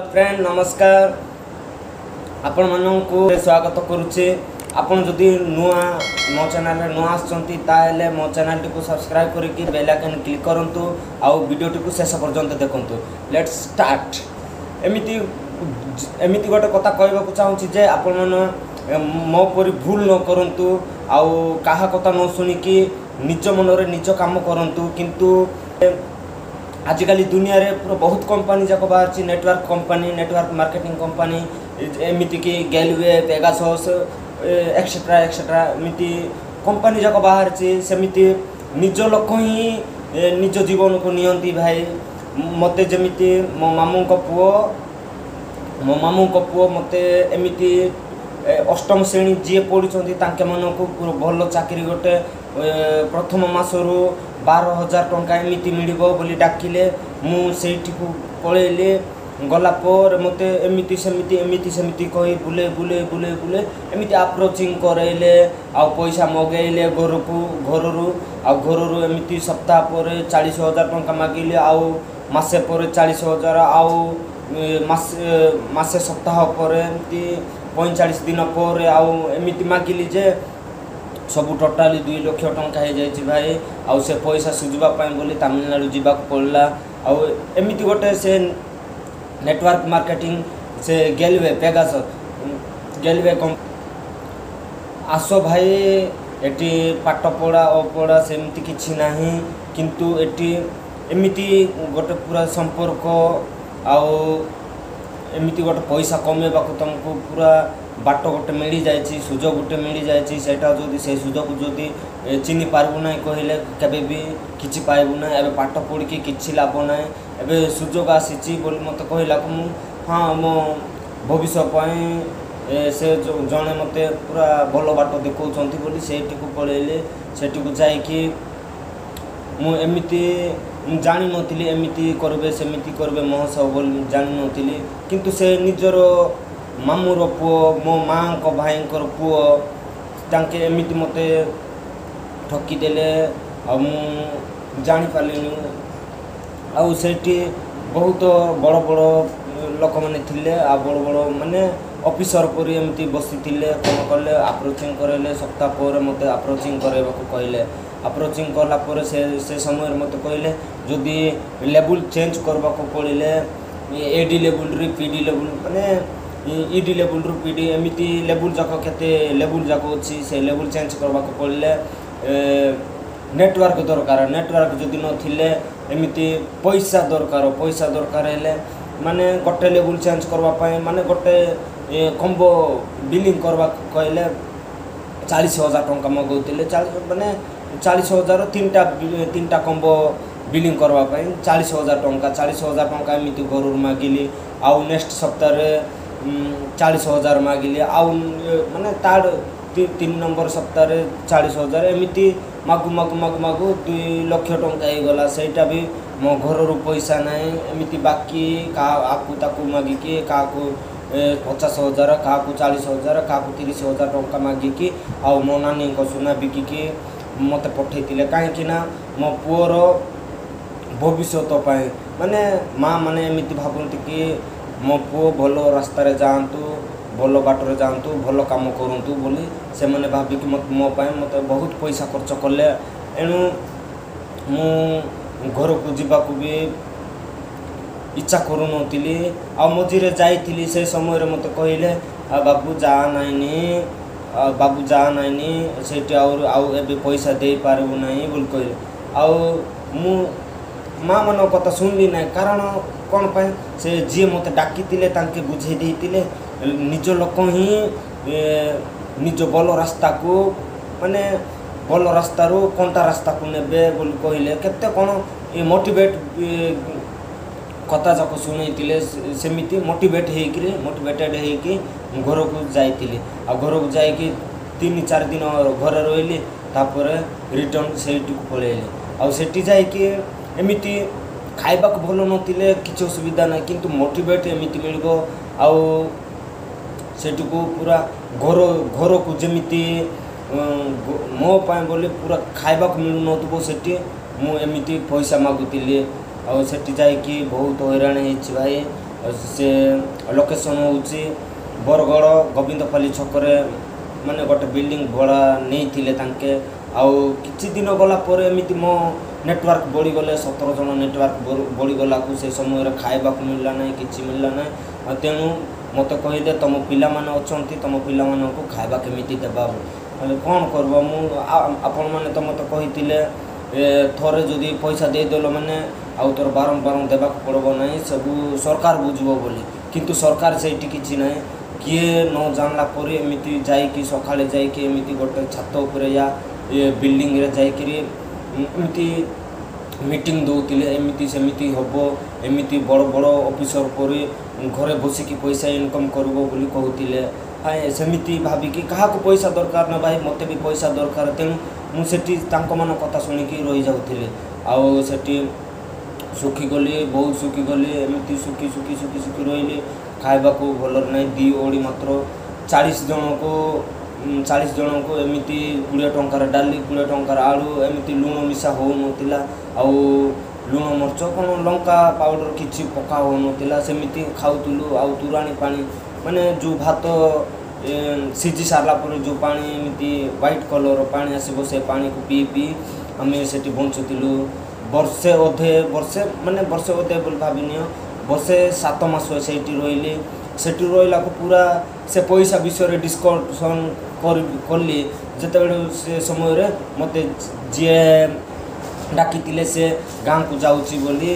Friend नमस्कार आपण मानू स्वागत करुचे। आपण जदि नुआ मो चैनल नुआ आछंती ताले मो चैनल टी को सब्सक्राइब करके बेल आइकन क्लिक करंतु आ वीडियो टी को शेष पर्यंत देखंतु। Let's start. एमिति गोटे कथा कहबा को चाहूची जे आपण मन मो परि भूल न करंतु आ काहा कथा न सुनी कि निज मन रे निज काम करंतु। किंतु आजिकल दुनिया रे पूरा बहुत कंपनी जाक बाहर network company network marketing company एमिति कि गैलवे पेगासस एक्सेट्रा एक्सेट्रा एमिति कंपनी जाक बाहर सेमिति निज लोक ही निज जीवन को नियंती भाई। मते जमिति मो मामू को पुओ मते एमिति अष्टम श्रेणी जी पढ़ुंट तांके मन को भल चाकरी गोटे प्रथम मासरू 12,000 टंका एमिति मिलिबो बोली डाकिले मुझे पलैली गला मते एमिति सेमिति कही बुले बुले बुले बुले एमिति अप्रोचिंग करैले आ पैसा मगैले घररू एमिति सप्ताह पर 40,000 टंका मागिले आउ मासे पर 40,000 आउ मासे सप्ताह पर एमिति 45 दिन पर आउ एमिति मागिली जे सबू टोटाली 2 लाख टंका हो जाए भाई। आउ से पैसा सुझापी बोली तमिलनाडु जावाक पड़ा। आउ एमिति गोटे से नेटवर्क मार्केटिंग से गैलवे पेगासस गैलवे आसो भाई एटी पाठ पढ़ा अपढ़ा सेमती किछि नाही। किंतु एटी एमिति गोटे पूरा संपर्क आउ एमिति गोटे पैसा कमेबा को तुमको पूरा बाट गोटे मिल जाए सुजोग गोटे मिल जाए सेटा जदि से सुजोग जदि चिन्ह पारबू ना कहले केबे भी किछि पाइबू ना। एबे पाठ पढ़ के किछि लाभ ना। एबे सुजोग आसी बोली मत कहला को हाँ मो भविष्य से जड़े मते पूरा भल बाट देखौछंती बोली सेठी को पळैले सेठी को जाइकी मु एमिति जानी नथिली एमिति करबे सेमिति करबे महोत्सव बोली जानी नथिली। किंतु से निजर मामूर पुओ मो माँ को भाई पुओ तांके एमिति मते ठकीदेले आ जानी पारलिनी। आउ सेठी बहुत बड़ बड़ लोक मैंने थिले आ बड़ बड़ माने ऑफिसर पर एमती बसी थिले कौन कले अप्रोचिंग करेले सप्ताह पर मते अप्रोचिंग करबा को कहले। अप्रोचिंग करला पर से समय मते कहले जदि लेवल चेंज करबा को पड़िले एडी लेवल रे पीडी लेवल माने ईडी लेवल रु पीडी एमिति लेवल जाक केते लेवल जाक अछि से लेवल चेंज करबा को पड़िले नेटवर्क दरकार। नेटवर्क जदि न थिले एमिति पैसा दरकार हेले माने गोटे लेवल चेंज करबा पय माने गोटे कम्बो बिलिंग करबा कहले 40,000 टंका मगौतिले माने 40,000 तीनटा कम्बो बिलिंग करबा पय 40,000 टंका एमिति घरु मागिली। आउ नेक्स्ट सप्ताह रे 40,000 मागिले आउ माने तार 3 नंबर सप्ताह रे 40,000 एमिति मागु 2 लाख टंका हो गला। सेटा भी मो घर पैसा नाई एमिति बाकी का आकु ताकु मागिकी का 50,000 का 40,000 का 30,000 टंका मागिकी आउ मो नानी को सुना बिकिकी मते पठैतिले काहेकि ना मो पुओर भविष्य तो पाए माने माँ माने एमिति भाबंती कि मो पुओ भल रास्ता रे जातु भल बाटर जातु भल काम करतु बोली से मैंने भाविकी मो पाए मत बहुत पैसा खर्च कले। एणु मु घर को जीवाकू भी इच्छा करू नथिली। आ मझिरे जाइथिली से समय मत कहले बाबू जा नाइनी सेठी आउ एबे पैसा दे पारबू नाही बोल कहले। आउ मु माँ मन कथा सुनली ना कारण कौन पाए से जी मत डाकी तांके बुझे देइतिले निज लोक ही निज भल रास्ता को माने भल रास्ता रो कंटा रास्ता को नेबे बोल कहले केते कोन ए मोटिवेट कथा जाक सुनैतिले सेमिति मोटिवेटेड हेकी घर को जाइतिले। आ घर को जाइकी 3-4 दिन घर रहिली तापर रिटर्न सेठी को पळैले। आ सेठी जाइकी एमिति खाइबा को भल नथिले किछ असुविधा ना किंतु मोटिवेट एमिति मिलबो। आउ सेठी को पूरा घर को जमिति मो पाए बोले पूरा खाइबा को मिलु नथबो सेठी मु एमिति पैसा मागुतिले। आ सेठी जाइकी बहुत हैरान हेछि भाई से लोकेशन होउची बरगड़ गोविंदपाली छकरे माने गोटे बिल्डिंग भड़ा नहीं तांके आउ किछि दिन गला पर एमिति मो नेटवर्क बढ़ी गले 17 जन नेटवर्क बढ़ी गला को से समय खाइबा को मिलला नहीं किछि मिलला नहीं तेणु मत कहीदे तुम पिला माने अछंती तुम पिला माने को खाइबा केमिति देबा कौन करबो मु आपण माने तो मत कहितिले थोड़े जदि पैसा देदेल मैंने आउ तोर बारंबार देवाक पड़ब ना सब सरकार बुझब बोली किंतु सरकार से किसी ना किए न जानला पर एमती जाकि सका जामती गोटे छात उपर या बिल्डिंग रे जामती मीटिंग दौले एमती सेमती हम एमती बड़ बड़ ऑफिसर पर घरे बसिकी पैसा इनकम करब बोली कहते हाँ सेमती भाविकी क्या पैसा दरकार ना भाई मत भी पैसा दरकार तेणु मुझे मान कथा शुणिकी रही जाऊे आउ से सुखीगली बहुत सुखीगली एमती सुखी सुखी सुखी सुखी रही खाइबा को भल ना दी ओडी मात्र 40 जन को एमती 20 टंकार डाली 20 टंकार आलू एमती लुण मिशा हो नाला आउ लुण मर्च कौन लंका पाउडर किसी पका हो नाला सेमती खाऊलु आउ तुराणी पानी माने जो भात सीझी सारा पर जो पानी एमती व्हाइट कलर पानी आसब से पानी को पी पी आम से बंचुलु वर्षे अधे वर्षे माने वर्षे अधे बोल भाविनियो वर्षे 7 मास से रही से रहा पूरा से पैसा विषय डिस्कसन कली जिते से समय मत जी डाकी से गाँ को जाऊँगी बोली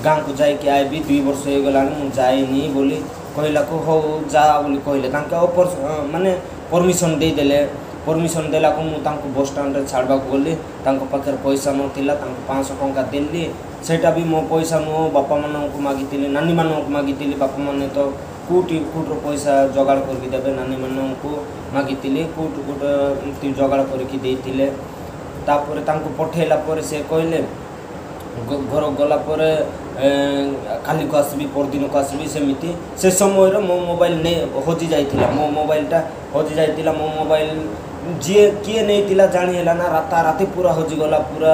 गाँ को जाकि आएबी 2 वर्ष हो गला जाइनी बोली कहला को हो जा बोली कहले माने परमिशन देदेले परमिशन देला को मुझे बस स्टाण्ड छाड़वा गली पाखे पैसा नाला 500 टंका देली सेटा भी मो पैसा नुह बापा मानक मागिली नानी मानक मागिली बापा मैंने तो कूटी कूटर पैसा जोगाड़ करके देवे नानी मानक मागिली कूट कूट जोगाड़ करके देते तापर पठेला पर से कहले घर गला काली को आसबी परदिन को आसबी सेमती से समय मो मोबाइल नहीं हजि जाइथिला मो मोबाइलटा हजि जाइथिला मो मोबाइल जी किए नहीं जानीला ना राता राति पूरा हजिगला पूरा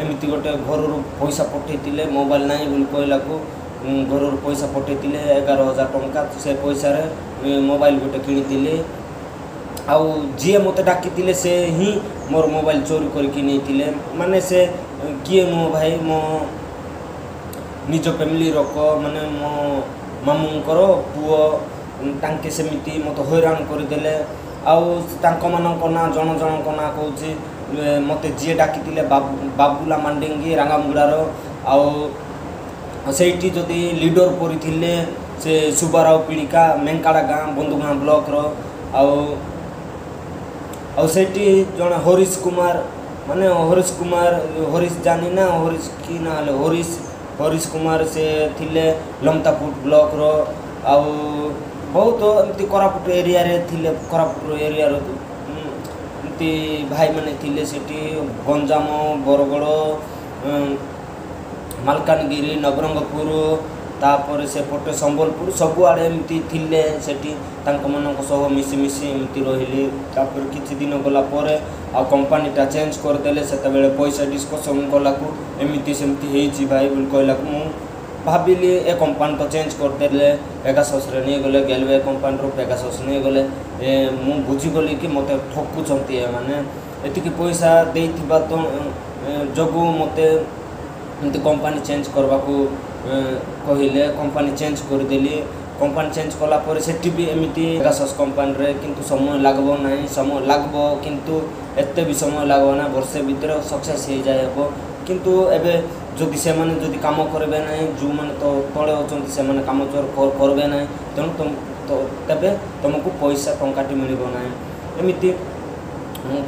एमती गोटे घर पैसा पठे मोबाइल ना बोली कहला को घर पैसा पठे 11,000 टंका से पैसा रे मोबाइल गोटे किनी आउ जी मत डाकी से ही मोर मोबाइल चोरी करके नहीं माने से किए नुह भाई मो निज फैमिली रोक माने मो मामूंकर पुओ तांके सेमती मत हैरान करदेले आउ ना जन ना कहे मत जी डाकी बाबुला मांडेंगी रांगामुड़ार आउ से जदि लीडर पड़े से सुबाराव पीड़िका मेंकाड़ा गाँ बंधुगाँ ब्लॉक आउ से जन हरीश कुमार माने हरीश जानी ना हरीश कि ना हरीश कुमार से थिले लमतापुर ब्लॉक रो आउ बहुत एमती कोरापुट एरिया रे थिले कोरापुट एरिया रो एमती भाई माने थिले सेठी गंजाम बरगड़ मालकानगिरी नवरंगपुर तापर से पटे संबलपुर सबुआड़े एमती थिले सेठी तांको मानक सह मिसी मिसी एमती रहिली तापर किछि दिन गला पर आ कंपनीटा चेंज करदेले सेते बेले पैसा डिस्कसन कला को एमती सेमती हेछि भाई बोल कहला को मु भाविली ए कंपनी तो चेंज करदेले पेगासस रे नहीं गले गेलवे कंपनी रो पेगासस नहीं गले मु बुझीगली कि मत ठकुचंती माने एतिकी पैसा देइथिबा तो जगु मते एमती कंपनी चेंज करबा को कहले कंपनी चेंज करदेली कंपनी चेंज कला पर सेठी भी एमती पेगासस कंपनी रे किंतु समय लागबो नहीं समय लागबो किंतु एते भी समय लागबो ना वर्षे भीतर सक्सेस हो जाए हो किंतु एबे जदि से माने जदि काम करबे नहीं जो माने तो तळे अछंती से माने काम करबे नहीं तेणु तुम तो तबे तुमको पैसा टंकाटी मिलबो नहीं एमती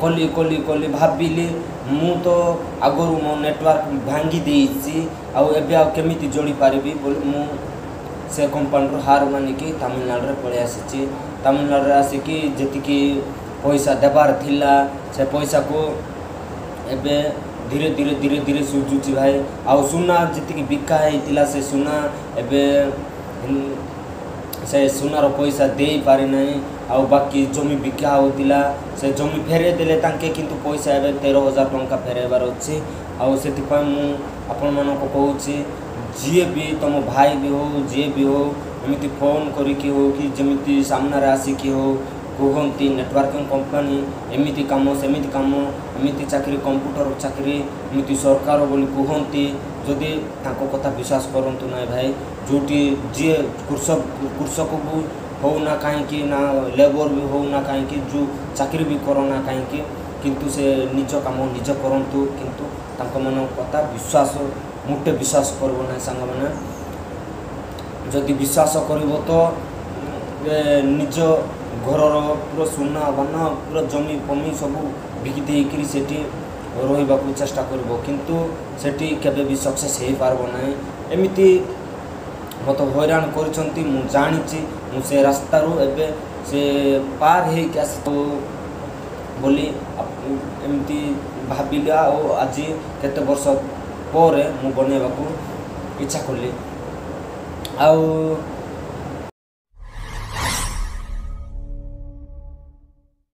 कली कली कली भाविली मु तो आगरू मो नेटवर्क भांगी देइछि आउ एबे आ केमिति जोड़ी पारिबी बोली मु से कंपनी हार मानिकी तमिलनाडु रे पळे आसीछि तमिलनाडु रे आसिकी जेतिकी पैसा देबार थिला से पैसा को एबे धीरे धीरे धीरे धीरे सुझुछि भाई आउ सुना जेतिकी बिका हेतिला से सुना एबे से सुनार पैसा दे पारि नहीं आउ बाकी जमी बिका होतिला से जमी फेरे देले तांके किंतु पैसा एबे 13,000 टंका फेरेबार अछि आउ सेति पय मु आपन मानको कहूछि जी भी तुम भाई भी हो जी भी हो एमती फोन करिकी हो कि जमी सामने आसिकी हो कहती नेटवर्किंग कंपनी एमती कम सेमती कम एमती चाकरी कंप्यूटर चाकरी एमती सरकार बोली कहती जदि कथा विश्वास करतु ना भाई जोटी जी कृषक को होना कहीं ना लेबर भी होना कहीं जो चाकरी भी करना कहीं किंतु से निज काम निज करतु किंतु तांको मन कथा विश्वास मुटे विश्वास करब ना सांग मैंने जदि विश्वास कर तो निज घर पूरा सुना बाना पूरा जमी पमी सब बिकी देकर सेठी रहा चेष्टा कर किंतु सेठी केबे भी सक्सेस हो पारब ना एमती मत हैरान कर जानी मुझे रास्तार एबे से पार हो बोली एमती भाविला और आज केते वर्ष पर मु बनैबा इच्छा कली आउ